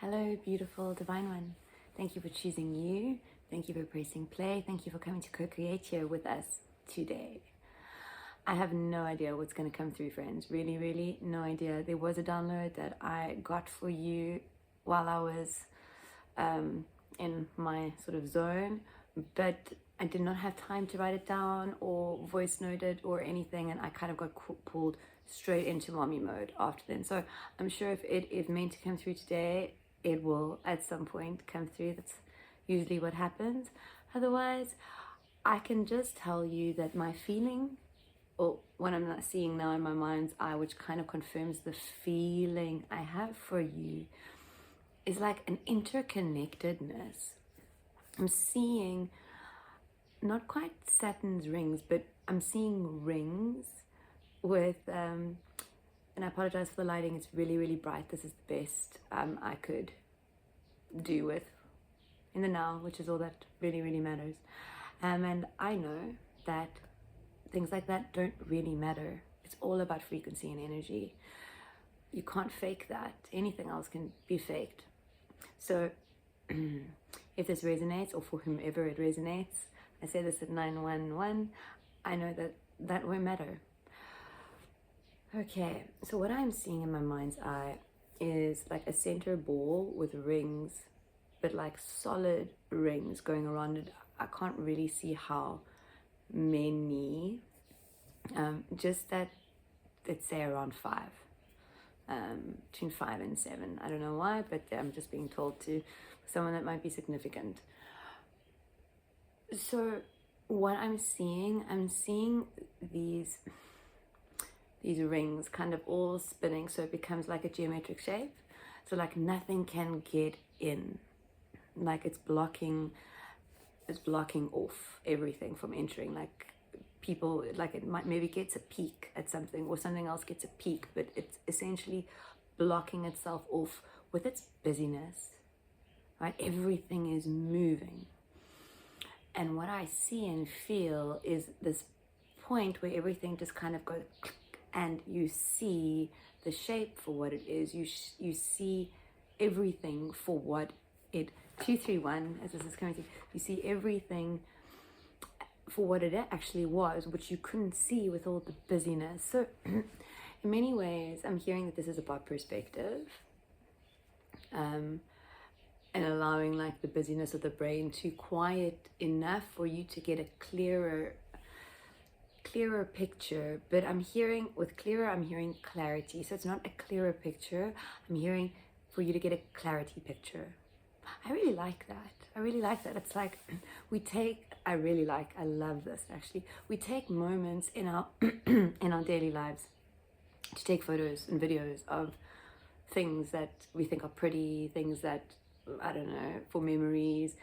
Hello, beautiful divine one. Thank you for choosing you. Thank you for pressing play. Thank you for coming to co-create here with us today. I have no idea what's going to come through, friends. Really, no idea. There was a download that I got for you while I was in my sort of zone, but I did not have time to write it down or voice note it or anything, and I kind of got pulled straight into mommy mode after then. So I'm sure if it is meant to come through today, it will at some point come through. That's usually what happens. Otherwise, I can just tell you that my feeling, or what I'm not seeing now in my mind's eye, which kind of confirms the feeling I have for you, is like an interconnectedness. I'm seeing not quite Saturn's rings, but I'm seeing rings with and I apologize for the lighting. It's really bright. This is the best I could do with in the now, which is all that really matters. And I know that things like that don't really matter. It's all about frequency and energy. You can't fake that. Anything else can be faked. So if this resonates, or for whomever it resonates, I say this at 911, I know that that won't matter. Okay, so what I'm seeing in my mind's eye is like a center ball with rings, but like solid rings going around it. I can't really see how many, just that, let's say around 5, between 5 and 7. I don't know why, but I'm just being told to someone that might be significant. So what I'm seeing these rings kind of all spinning, so it becomes like a geometric shape. So like nothing can get in, like it's blocking off everything from entering. Like people, like it might maybe gets a peek at something, or something else gets a peek, but it's essentially blocking itself off with its busyness, right? Everything is moving. And what I see and feel is this point where everything just kind of goes, and you see the shape for what it is. You see everything for what it, 231, as this is coming through, you see everything for what it actually was, which you couldn't see with all the busyness. So in many ways, I'm hearing that this is about perspective, and allowing like the busyness of the brain to quiet enough for you to get a clearer picture. But I'm hearing with clearer, I'm hearing clarity. So it's not a clearer picture, I'm hearing for you to get a clarity picture. I really like that. It's like I love this actually. We take moments in our in our daily lives to take photos and videos of things that we think are pretty, things that, I don't know, for memories.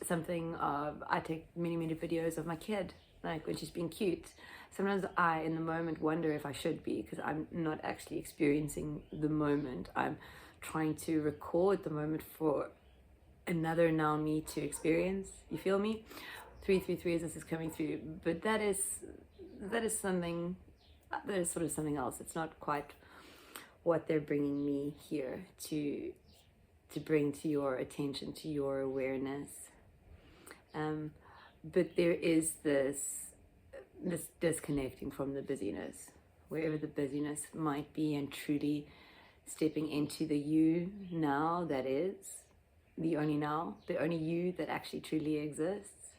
Something of, I take many videos of my kid, like when she's being cute. Sometimes I, in the moment, wonder if I should be, because I'm not actually experiencing the moment. I'm trying to record the moment for another now me to experience. You feel me? 333 as this is coming through, but that is something, that is sort of something else. It's not quite what they're bringing me here to bring to your attention, to your awareness. But there is this disconnecting from the busyness, wherever the busyness might be, and truly stepping into the you now that is, the only you that actually truly exists.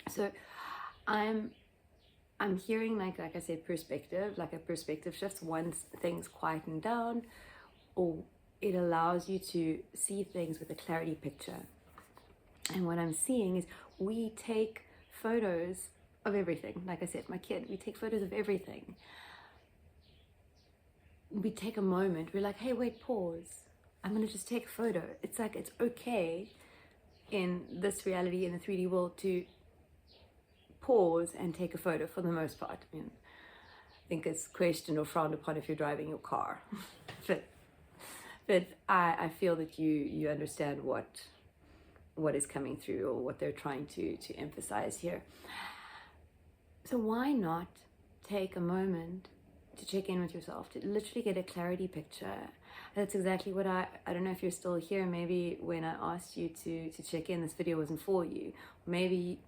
So I'm hearing like I said, perspective, like a perspective shift. Once things quieten down, or it allows you to see things with a clarity picture. And what I'm seeing is we take photos of everything. Like I said, my kid, we take photos of everything. We take a moment, we're like, hey, wait, pause. I'm going to just take a photo. It's like, it's okay in this reality, in the 3D world, to pause and take a photo for the most part. I mean, I think it's questioned or frowned upon if you're driving your car. but I feel that you understand what is coming through, or what they're trying to emphasize here. So why not take a moment to check in with yourself, to literally get a clarity picture. That's exactly what I don't know if you're still here. Maybe when I asked you to check in, this video wasn't for you. Maybe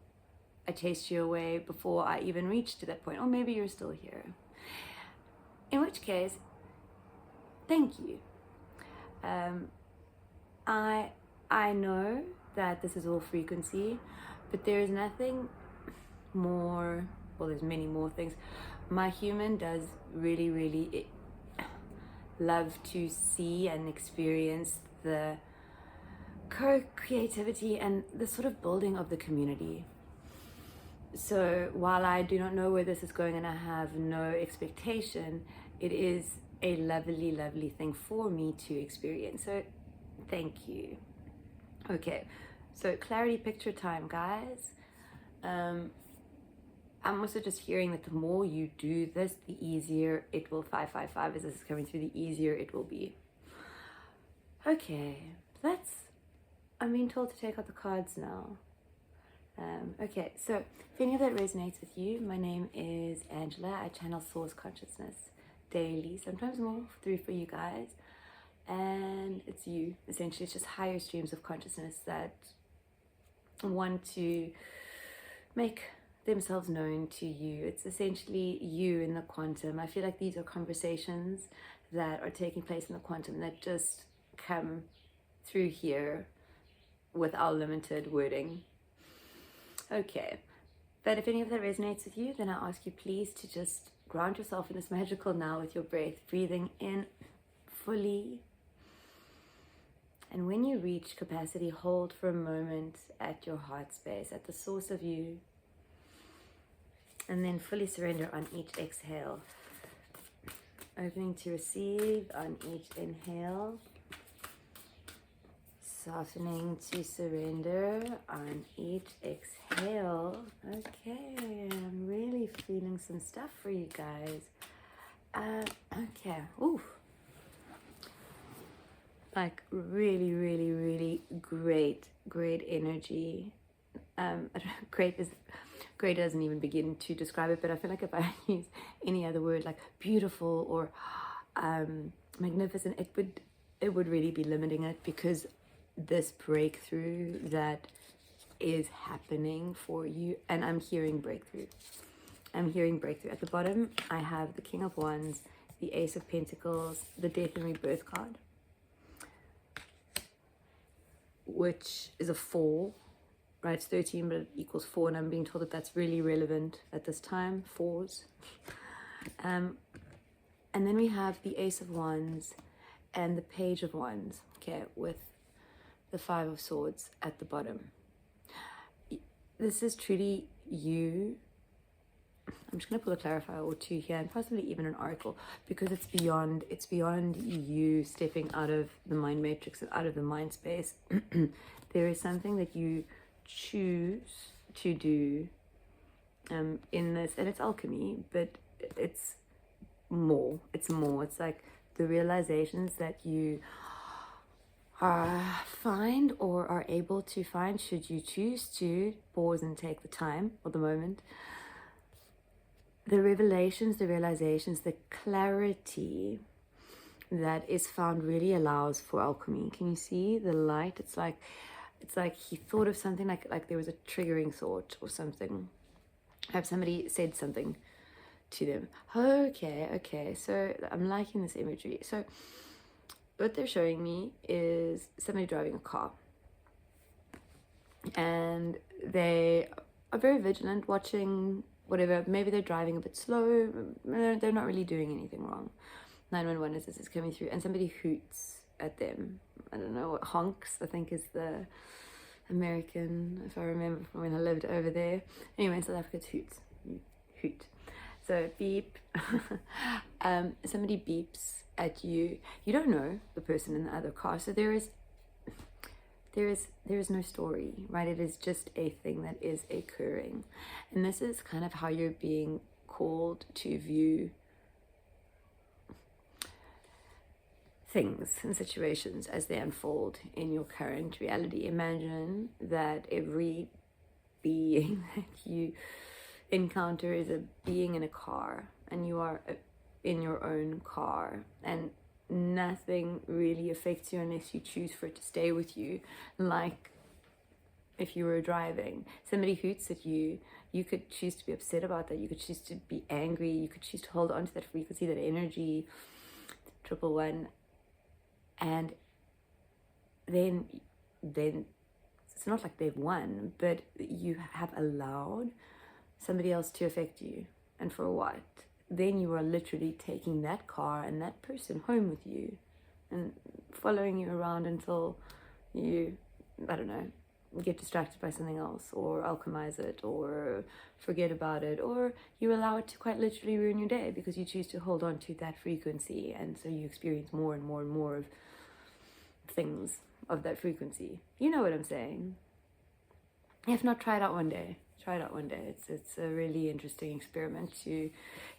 I chased you away before I even reached to that point. Or maybe you're still here. In which case, thank you. I know that this is all frequency, but there is nothing more, well, there's many more things. My human does really love to see and experience the co-creativity and the sort of building of the community. So while I do not know where this is going and I have no expectation, it is a lovely thing for me to experience. So thank you. Okay, so clarity picture time, guys. I'm also just hearing that the more you do this, the easier it will, 555 as this is coming through, the easier it will be. Okay, I'm being told to take out the cards now. Okay, so if any of that resonates with you, my name is Angela. I channel source consciousness daily, sometimes more through for you guys. And it's you, essentially. It's just higher streams of consciousness that want to make themselves known to you. It's essentially you in the quantum. I feel like these are conversations that are taking place in the quantum that just come through here with our limited wording. Okay, but if any of that resonates with you, then I ask you please to just ground yourself in this magical now with your breath, breathing in fully. And when you reach capacity, hold for a moment at your heart space, at the source of you. And then fully surrender on each exhale. Opening to receive on each inhale. Softening to surrender on each exhale. Okay, I'm really feeling some stuff for you guys. Okay, ooh. Like really great energy. Great doesn't even begin to describe it, but I feel like if I use any other word like beautiful or magnificent, it would really be limiting it, because this breakthrough that is happening for you, and I'm hearing breakthrough. At the bottom, I have the King of Wands, the Ace of Pentacles, the Death and Rebirth card, which is a 4, right? It's 13, but it equals 4, and I'm being told that that's really relevant at this time, 4s. And then we have the Ace of Wands and the Page of Wands, okay, with the 5 of Swords at the bottom. This is truly you. I'm just going to pull a clarifier or two here, and possibly even an oracle, because it's beyond you stepping out of the mind matrix and out of the mind space. There is something that you choose to do in this, and it's alchemy, but it's more. It's like the realizations that you find or are able to find, should you choose to pause and take the time or the moment. The revelations, the realizations, the clarity that is found really allows for alchemy. Can you see the light? It's like he thought of something, like there was a triggering thought or something. Perhaps somebody said something to them. Okay, so I'm liking this imagery. So what they're showing me is somebody driving a car, and they are very vigilant, watching whatever. Maybe they're driving a bit slow, they're not really doing anything wrong. 911 as this is coming through, and somebody hoots at them. I don't know what honks, I think, is the American, if I remember from when I lived over there. Anyway, in South Africa, it's hoots. Hoot. So beep. Somebody beeps at you. You don't know the person in the other car, so there is no story, right? It is just a thing that is occurring, and this is kind of how you're being called to view things and situations as they unfold in your current reality. Imagine that every being that you encounter is a being in a car, and you are in your own car, and nothing really affects you unless you choose for it to stay with you. Like if you were driving, somebody hoots at you, you could choose to be upset about that, you could choose to be angry, you could choose to hold on to that frequency, that energy, 111, and then it's not like they've won, but you have allowed somebody else to affect you. And for what? Then you are literally taking that car and that person home with you and following you around until you, I don't know, get distracted by something else, or alchemize it, or forget about it, or you allow it to quite literally ruin your day because you choose to hold on to that frequency, and so you experience more and more and more of things of that frequency. You know what I'm saying? If not, try it out one day. Try it out one day. It's a really interesting experiment to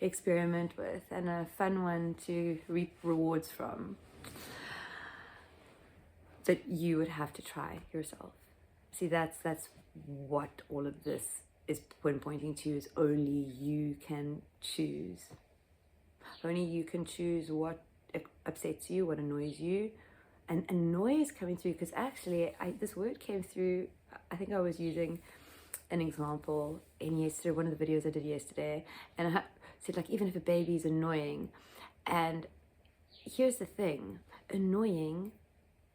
experiment with, and a fun one to reap rewards from, that you would have to try yourself. See, that's what all of this is pointing to, is only you can choose. Only you can choose what upsets you, what annoys you. And annoy is coming through because actually this word came through. I think I was using an example in one of the videos I did yesterday, and I said, like, even if a baby is annoying, and here's the thing, annoying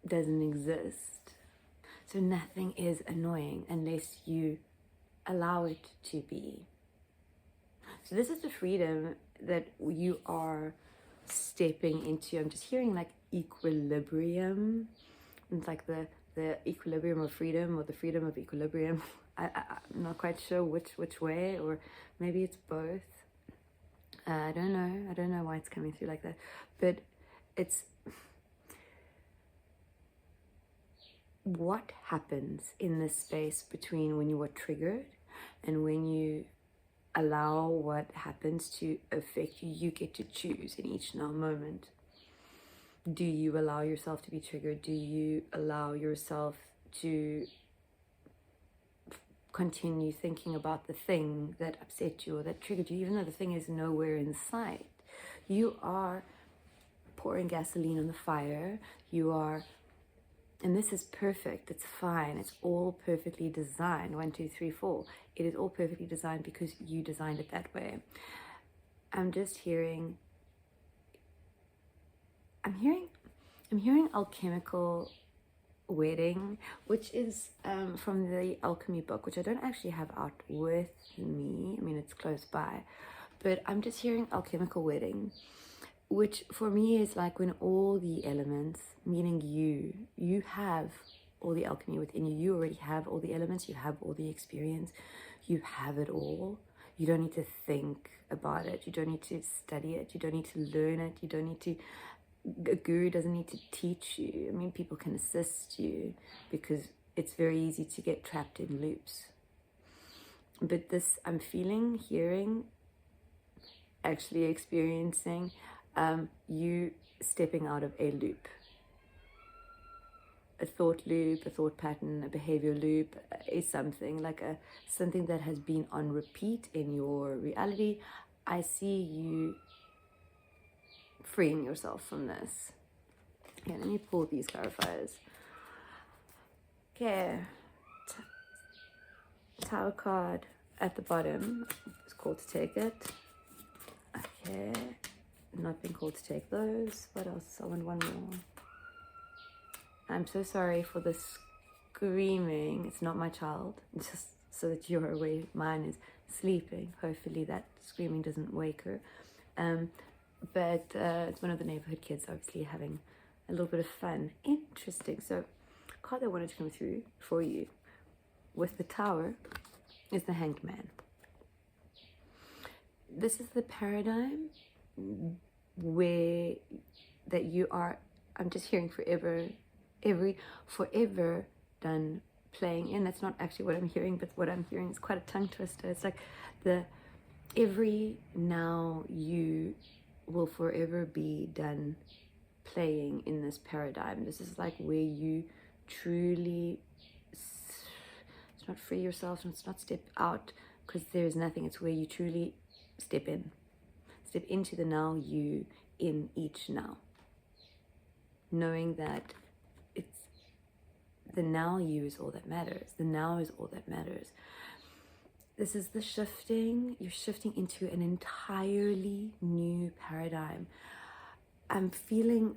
doesn't exist. So nothing is annoying unless you allow it to be. So this is the freedom that you are stepping into. I'm just hearing like equilibrium. It's like the equilibrium of freedom, or the freedom of equilibrium. I'm not quite sure which way, or maybe it's both. I don't know why it's coming through like that, but it's what happens in this space between when you are triggered and when you allow what happens to affect you. You get to choose in each now moment. Do you allow yourself to be triggered? Do you allow yourself to continue thinking about the thing that upset you or that triggered you, even though the thing is nowhere in sight? You are pouring gasoline on the fire. You are, and this is perfect. It's fine. It's all perfectly designed. 1, 2, 3, 4. It is all perfectly designed because you designed it that way. I'm hearing alchemical wedding, which is from the alchemy book, which I don't actually have out with me. I mean, it's close by, but I'm just hearing alchemical wedding, which for me is like when all the elements, meaning you have all the alchemy within you. You already have all the elements. You have all the experience. You have it all. You don't need to think about it. You don't need to study it. You don't need to learn it. You don't need to, a guru doesn't need to teach you. I mean, people can assist you because it's very easy to get trapped in loops. But this, I'm feeling, hearing, actually experiencing you stepping out of a loop. A thought loop, a thought pattern, a behavior loop is something like something that has been on repeat in your reality. I see you freeing yourself from this. Okay, let me pull these clarifiers. Okay, Tower card at the bottom is called to take it. Okay, not being called to take those. What else? I want one more. I'm so sorry for the screaming. It's not my child, just so that you're aware. Mine is sleeping. Hopefully that screaming doesn't wake her. But it's one of the neighborhood kids, obviously having a little bit of fun. Interesting. So, card that wanted to come through for you with the Tower is the Hanged Man. This is the paradigm where that you are, I'm just hearing forever done playing in. That's not actually what I'm hearing, but what I'm hearing is quite a tongue twister. It's like every now you will forever be done playing in this paradigm. This is like where you truly, it's not free yourself, it's not step out because there's nothing. It's where you truly step into the now you in each now. knowing that it's the now you is all that matters. The now is all that matters. This is the shifting. You're shifting into an entirely new paradigm. I'm feeling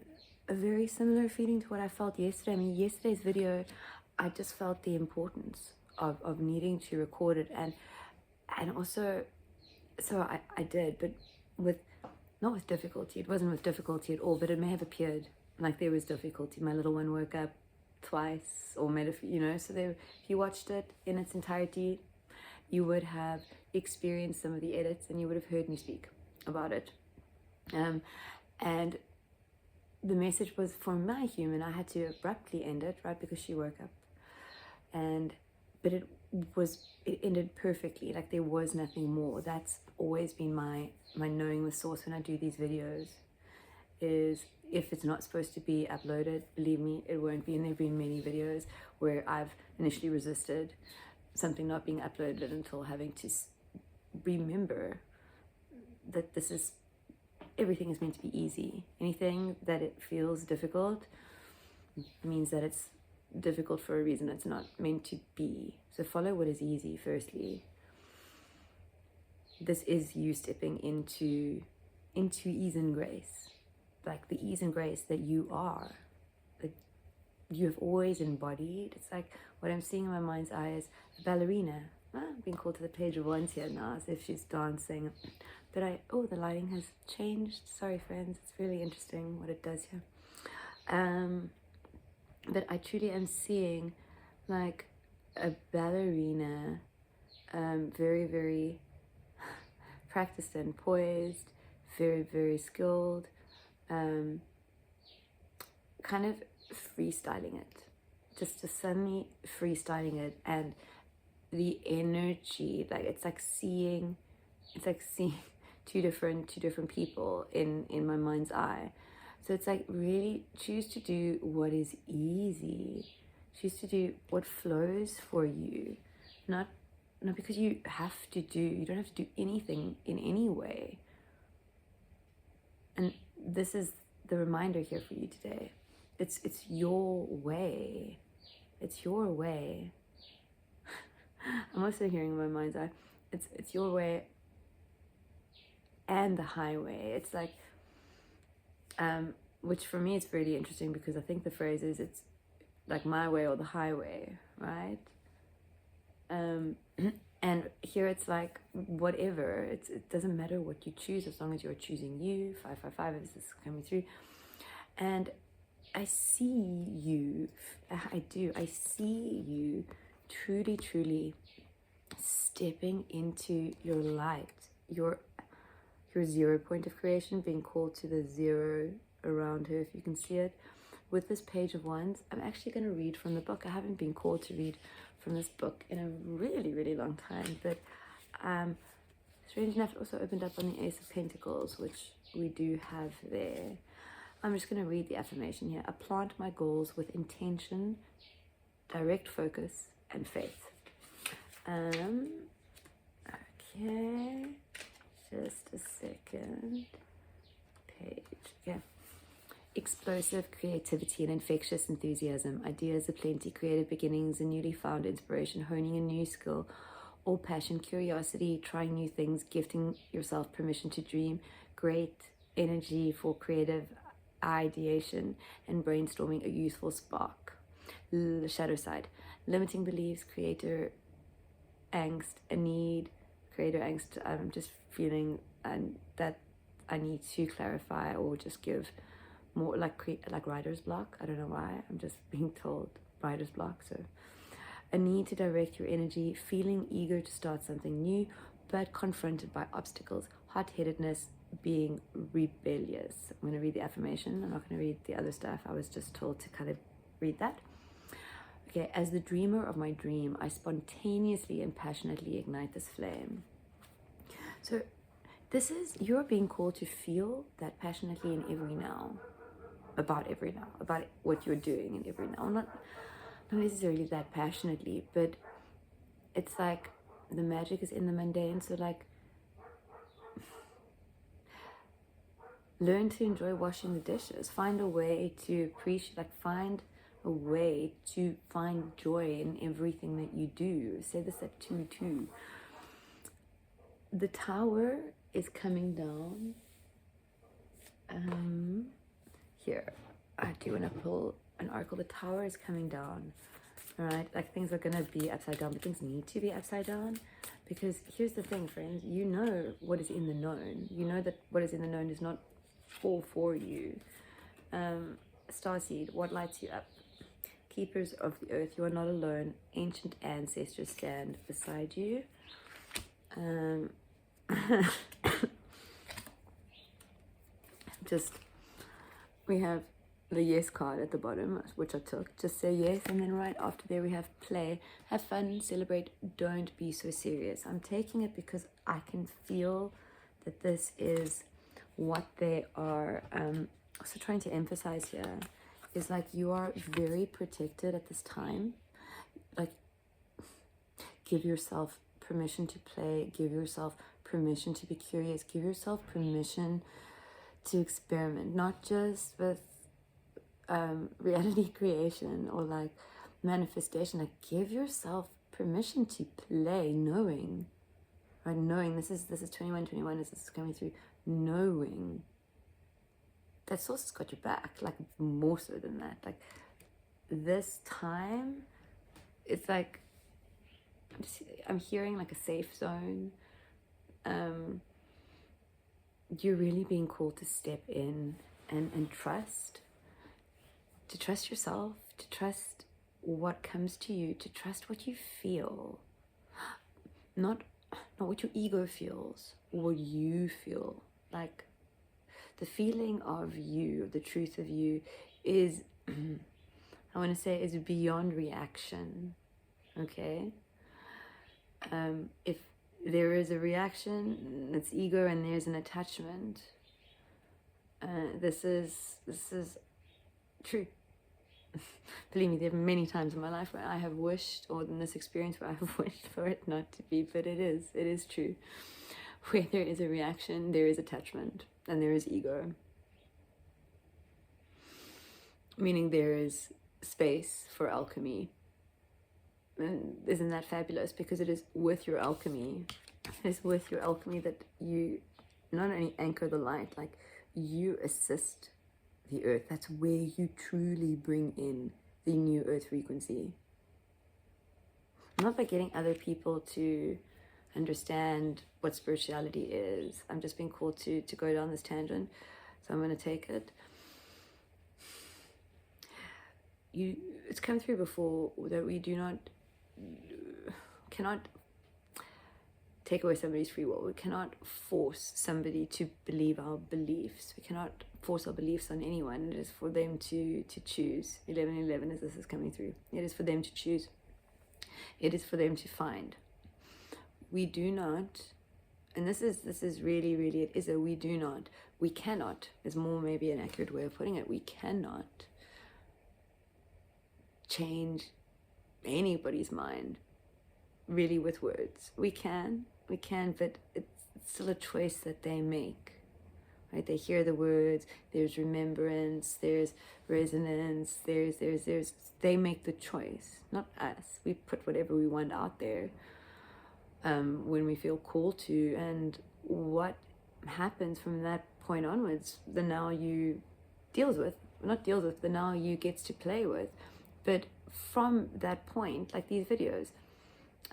a very similar feeling to what I felt yesterday. I mean, yesterday's video, I just felt the importance of needing to record it, and also, so I did, but not with difficulty. It wasn't with difficulty at all, but it may have appeared like there was difficulty. My little one woke up twice or made a, so if you watched it in its entirety, you would have experienced some of the edits and you would have heard me speak about it. And the message was for my human. I had to abruptly end it, right, because she woke up. But it ended perfectly. Like there was nothing more. That's always been my knowing the source when I do these videos, is if it's not supposed to be uploaded, believe me, it won't be. And there have been many videos where I've initially resisted something not being uploaded until having to remember that everything is meant to be easy. Anything that it feels difficult means that it's difficult for a reason. It's not meant to be. So follow what is easy firstly. This is you stepping into ease and grace, like the ease and grace that you are, that you have always embodied. It's like what I'm seeing in my mind's eye is a ballerina. I'm being called to the page of wands here now, as if she's dancing. But the lighting has changed. Sorry, friends. It's really interesting what it does here. But I truly am seeing like a ballerina, very, very practiced and poised, very, very skilled, kind of freestyling it, just suddenly freestyling it, and the energy, like it's like seeing two different people in my mind's eye. So it's like really choose to do what is easy, choose to do what flows for you, not because you don't have to do anything in any way. And this is the reminder here for you today. It's your way. It's your way. I'm also hearing in my mind's eye, it's your way and the highway. It's like, which for me is really interesting, because I think the phrase is it's like my way or the highway, right? And here it's like whatever. It doesn't matter what you choose as long as you're choosing you. 555 is this coming through, and I see you. I see you truly stepping into your light, your zero point of creation, being called to the zero around her, if you can see it. With this page of wands, I'm actually going to read from the book. I haven't been called to read from this book in a really long time, but strange enough, it also opened up on the Ace of Pentacles, which we do have there. I'm just going to read the affirmation here. I plant my goals with intention, direct focus, and faith. Okay, just a second. Page, okay. Explosive creativity and infectious enthusiasm, ideas aplenty, creative beginnings and newly found inspiration, honing a new skill or passion, curiosity, trying new things, gifting yourself permission to dream, great energy for creative ideation and brainstorming, a useful spark. The shadow side, limiting beliefs, creator angst, a need, creator angst. I'm just feeling that I need to clarify or just give more like writer's block. I don't know why, I'm just being told writer's block. So a need to direct your energy, feeling eager to start something new but confronted by obstacles, hot-headedness, being rebellious. I'm going to read the affirmation. I'm not going to read the other stuff. I was just told to kind of read that. Okay, as the dreamer of my dream, I spontaneously and passionately ignite this flame. So this is, you're being called to feel that passionately in every now, about what you're doing in every now. Not necessarily that passionately, but it's like the magic is in the mundane. So like, learn to enjoy washing the dishes. Find a way to appreciate, like find a way to find joy in everything that you do. Say this at 2:2. The tower is coming down. Here, I do want to pull an oracle. The tower is coming down. All right, like things are gonna be upside down, but things need to be upside down, because here's the thing, friends. You know what is in the known. You know that what is in the known is not all for you. Starseed, what lights you up? Keepers of the earth, you are not alone. Ancient ancestors stand beside you. Just, we have the yes card at the bottom, which I took. Just say yes, and then right after there we have play, have fun, celebrate, don't be so serious. I'm taking it because I can feel that this is what they are also trying to emphasize here, is like you are very protected at this time. Like, give yourself permission to play, give yourself permission to be curious, give yourself permission to experiment, not just with reality creation or like manifestation. Like, give yourself permission to play, knowing, right? Knowing this is 2121, this is coming through, knowing that source has got your back, like more so than that. Like this time, it's like I'm hearing like a safe zone. You're really being called to step in and trust. To trust yourself, to trust what comes to you, to trust what you feel. Not what your ego feels, what you feel. Like the feeling of you, the truth of you is, I want to say, is beyond reaction. Okay? If there is a reaction, it's ego, and there's an attachment. This is true. Believe me, there are many times in my life where I have wished, or in this experience where I have wished for it not to be, but it is true. Where there is a reaction, there is attachment, and there is ego. Meaning there is space for alchemy. And isn't that fabulous? Because it is with your alchemy, it is with your alchemy that you not only anchor the light, like you assist the earth. That's where you truly bring in the new earth frequency. Not by getting other people to understand what spirituality is. I'm just being called to go down this tangent, so I'm going to take it. It's come through before that we cannot take away somebody's free will. We cannot force somebody to believe our beliefs. We cannot force our beliefs on anyone. It is for them to choose. 11:11 as this is coming through. It is for them to choose. It is for them to find. We do not, and this is really, it is a we do not. We cannot, is more maybe an accurate way of putting it. We cannot change anybody's mind really with words. We can, but it's still a choice that they make, right? They hear the words, there's remembrance, there's resonance, there's they make the choice, not us. We put whatever we want out there when we feel called to, and what happens from that point onwards, the now you the now you gets to play with. But from that point, like these videos,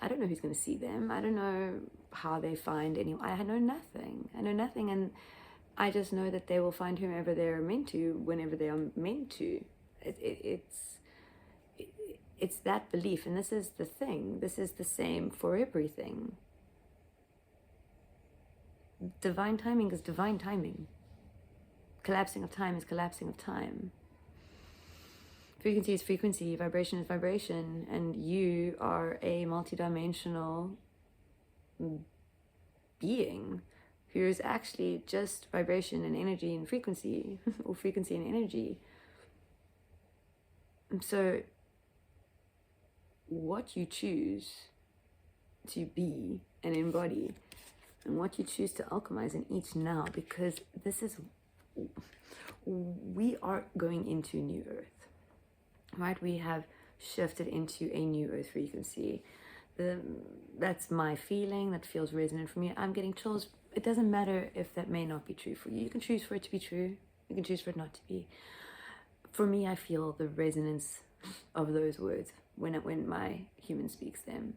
I don't know who's going to see them. I don't know how they find anyone. I know nothing, and I just know that they will find whomever they're meant to, whenever they are meant to. It's that belief, and this is the thing. This is the same for everything. Divine timing is divine timing. Collapsing of time is collapsing of time. Frequency is frequency, vibration is vibration, and you are a multidimensional being who is actually just vibration and energy and frequency, or frequency and energy. And so what you choose to be and embody, and what you choose to alchemize in each now, because this is we are going into new earth, right? We have shifted into a new earth frequency. That's my feeling. That feels resonant for me. I'm getting chills. It doesn't matter if that may not be true for you. You can choose for it to be true. You can choose for it not to be. For me, I feel the resonance of those words when my human speaks them.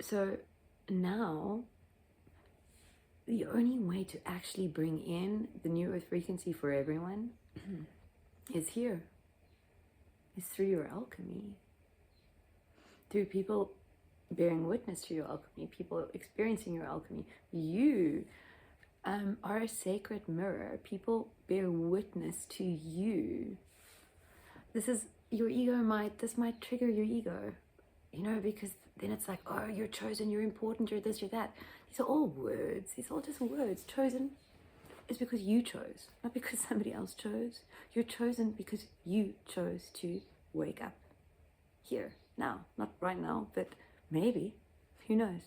So now, the only way to actually bring in the new earth frequency for everyone is here. It's through your alchemy. Through people bearing witness to your alchemy, people experiencing your alchemy. You are a sacred mirror. People bear witness to you. This is your ego this might trigger your ego, because then it's like, oh, you're chosen, you're important, you're this, you're that. These are all words. These are all just words. Chosen is because you chose, not because somebody else chose. You're chosen because you chose to wake up here, now. Not right now, but maybe. Who knows?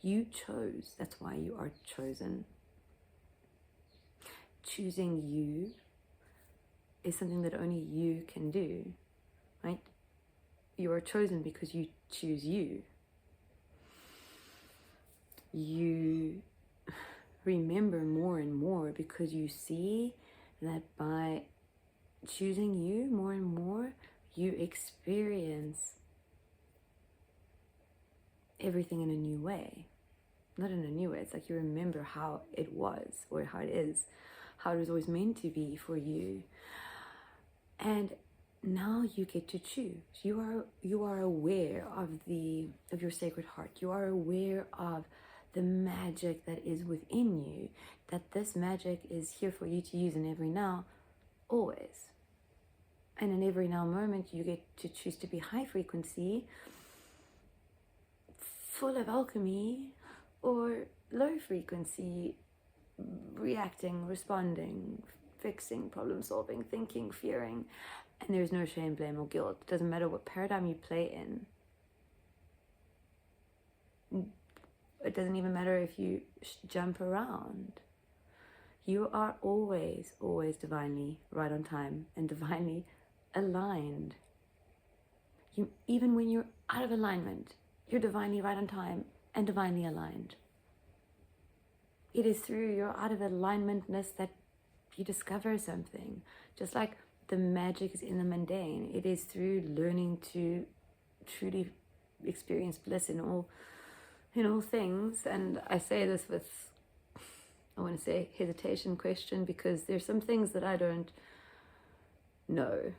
You chose. That's why you are chosen. Choosing you is something that only you can do, right? You are chosen because you choose you. You remember more and more because you see that by choosing you more and more, you experience everything in a new way. Not in a new way. It's like you remember how it was, or how it is, how it was always meant to be for you. And now you get to choose. You are aware of your sacred heart. You are aware of the magic that is within you, that this magic is here for you to use in every now, always. And in every now moment, you get to choose to be high frequency, full of alchemy, or low frequency, reacting, responding, fixing, problem solving, thinking, fearing. And there's no shame, blame, or guilt. It doesn't matter what paradigm you play in. It doesn't even matter if you jump around. You are always, always divinely right on time and divinely aligned. Even when you're out of alignment, you're divinely right on time and divinely aligned. It is through your out of alignmentness that you discover something. Just like the magic is in the mundane. It is through learning to truly experience bliss in all things. And I say this with, I want to say, hesitation, question, because there's some things that I don't know,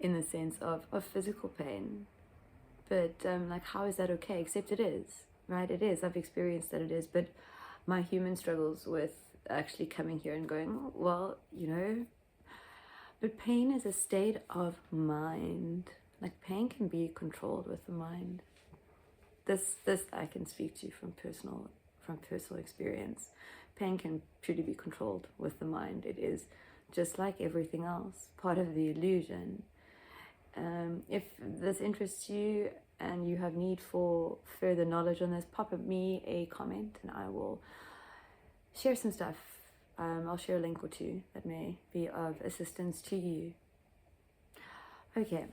in the sense of physical pain. But like, how is that okay? Except it is, right? It is. I've experienced that it is. But my human struggles with actually coming here and going, well, but pain is a state of mind. Like, pain can be controlled with the mind. This I can speak to from personal experience. Pain can truly be controlled with the mind. It is, just like everything else, part of the illusion. If this interests you and you have need for further knowledge on this, pop me a comment and I will share some stuff. I'll share a link or two that may be of assistance to you. Okay.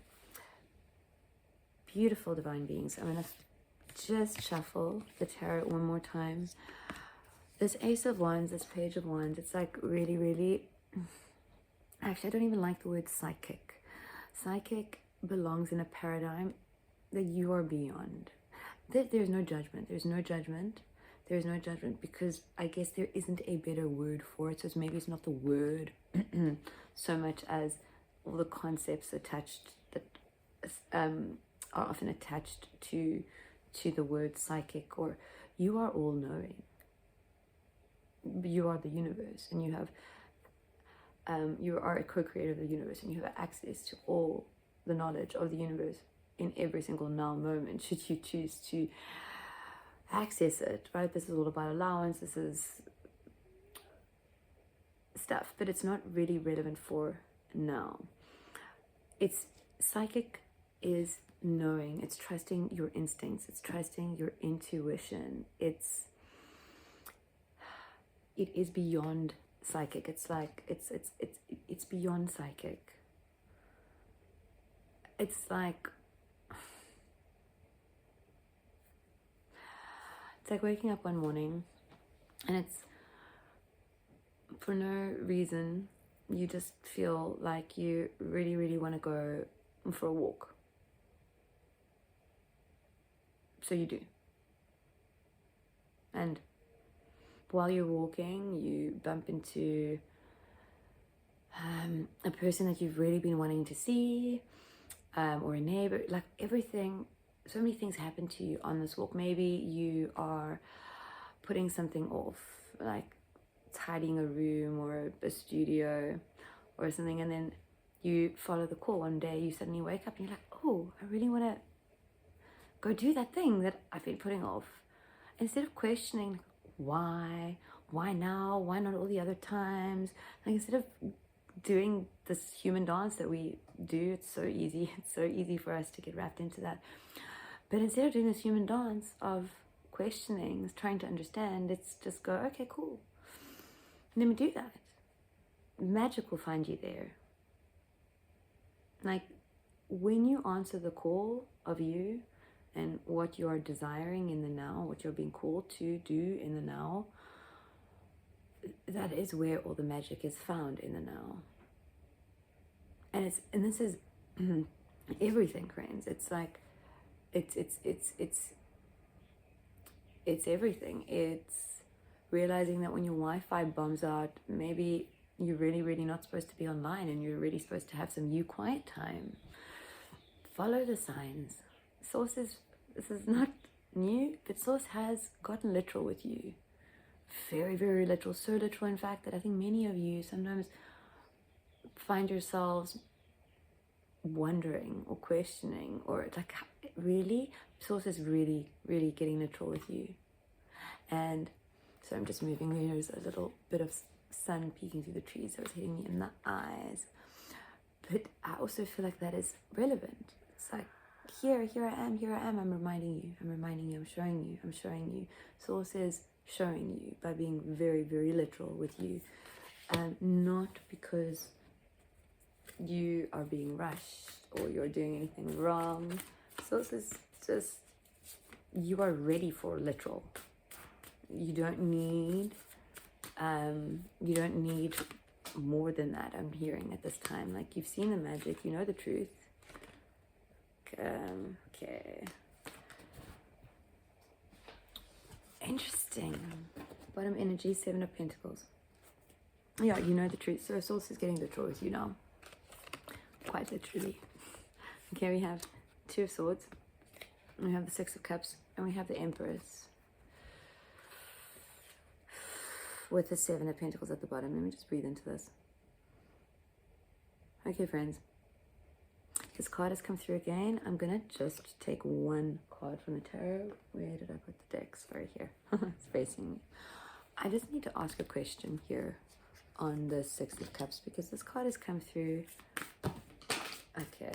Beautiful divine beings. I'm going to just shuffle the tarot one more time. This Ace of Wands, this Page of Wands, it's like really, really... Actually, I don't even like the word psychic. Psychic belongs in a paradigm that you are beyond. There's no judgment. There's no judgment. There's no judgment because I guess there isn't a better word for it. So maybe it's not the word so much as all the concepts attached that are often attached to the word psychic, or you are all knowing. You are the universe, and you have you are a co-creator of the universe, and you have access to all the knowledge of the universe in every single now moment, should you choose to access it, right? This is all about allowance. This is stuff, but it's not really relevant for now. It's psychic is knowing, it's trusting your instincts, it's trusting your intuition, it's it is beyond psychic. It's like it's beyond psychic. It's like waking up one morning and it's for no reason, you just feel like you really, really want to go for a walk. So you do. And while you're walking, you bump into a person that you've really been wanting to see, or a neighbor. Like everything, so many things happen to you on this walk. Maybe you are putting something off, like tidying a room or a studio or something, and then you follow the call. One day you suddenly wake up and you're like, oh, I really want to go do that thing that I've been putting off. Instead of questioning why now, why not all the other times, like instead of doing this human dance that we do, it's so easy for us to get wrapped into that. But instead of doing this human dance of questioning, trying to understand, it's just go, okay, cool, let me do that. Magic will find you there. Like when you answer the call of you and what you are desiring in the now, what you're being called to do in the now, that is where all the magic is found, in the now. And this is everything, friends. It's like it's everything. It's realizing that when your Wi-Fi bombs out, maybe you're really not supposed to be online and you're really supposed to have some you quiet time. Follow the signs. Sources, this is not new, but Source has gotten literal with you. Very, very literal. So literal, in fact, that I think many of you sometimes find yourselves wondering or questioning, or like, really? Source is really, really getting literal with you. And so I'm just moving. There's a little bit of sun peeking through the trees that was hitting me in the eyes. But I also feel like that is relevant. It's like, here I am, I'm reminding you, I'm showing you. Source is showing you by being very, very literal with you. Not because you are being rushed or you're doing anything wrong. Source is just, you are ready for literal. You don't need more than that. I'm hearing at this time, like you've seen the magic, you know the truth. Okay. Interesting. Bottom energy, 7 of Pentacles. Yeah, you know the truth. So Source is getting literal with you now. Quite literally. Okay, we have 2 of Swords. We have the 6 of Cups. And we have the Empress. With the 7 of Pentacles at the bottom. Let me just breathe into this. Okay, friends. This card has come through again. I'm going to just take one card from the tarot. Where did I put the deck? Sorry, here. It's facing me. I just need to ask a question here on the 6 of Cups, because this card has come through. Okay.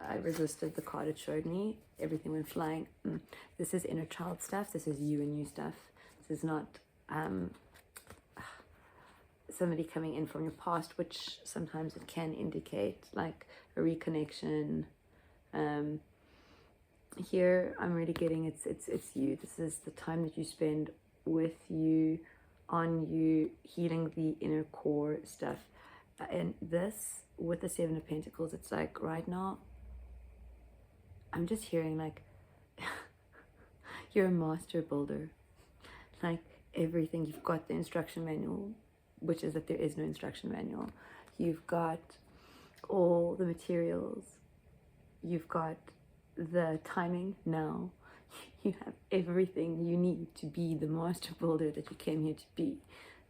I resisted the card it showed me. Everything went flying. This is inner child stuff. This is you and you stuff. This is not somebody coming in from your past, which sometimes it can indicate like a reconnection. Here I'm really getting it's you. This is the time that you spend with you, on you, healing the inner core stuff. And this with the 7 of Pentacles, it's like right now I'm just hearing like you're a master builder. Like everything, you've got the instruction manual, which is that there is no instruction manual. You've got all the materials. You've got the timing now. You have everything you need to be the master builder that you came here to be.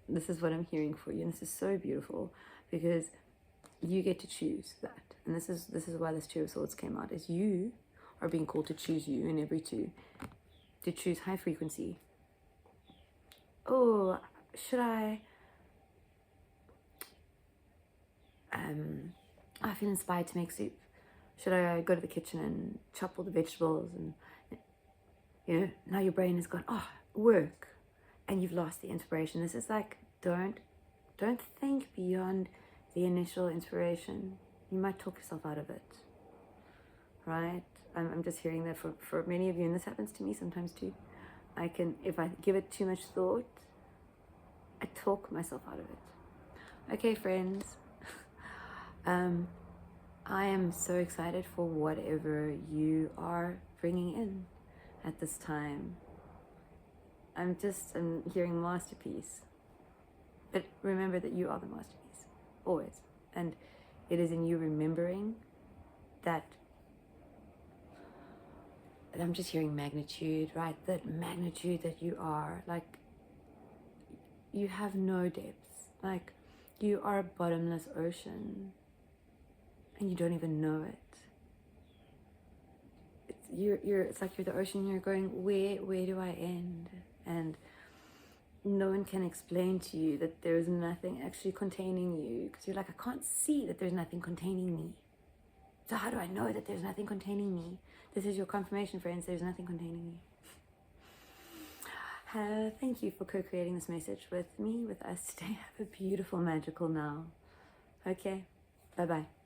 This is what I'm hearing for you, and this is so beautiful because you get to choose that. And this is why this 2 of Swords came out, is you are being called to choose you in every 2, to choose high frequency. Oh, should I feel inspired to make soup. Should I go to the kitchen and chop all the vegetables? And you know, now your brain has gone, oh, work, and you've lost the inspiration. This is like don't think beyond the initial inspiration. You might talk yourself out of it, right? I'm just hearing that for many of you, and this happens to me sometimes too. If I give it too much thought, I talk myself out of it. Okay, friends. I am so excited for whatever you are bringing in at this time. I'm hearing masterpiece. But remember that you are the masterpiece, always. And it is in you remembering that I'm just hearing magnitude, right? That magnitude that you are. Like, you have no depths. Like, you are a bottomless ocean. And you don't even know it. It's like you're the ocean. You're going, where do I end? And no one can explain to you that there's nothing actually containing you, because you're like, I can't see that there's nothing containing me. So how do I know that there's nothing containing me? This is your confirmation, friends. There's nothing containing me. Thank you for co-creating this message with me, with us today. Have a beautiful, magical now. Okay, bye-bye.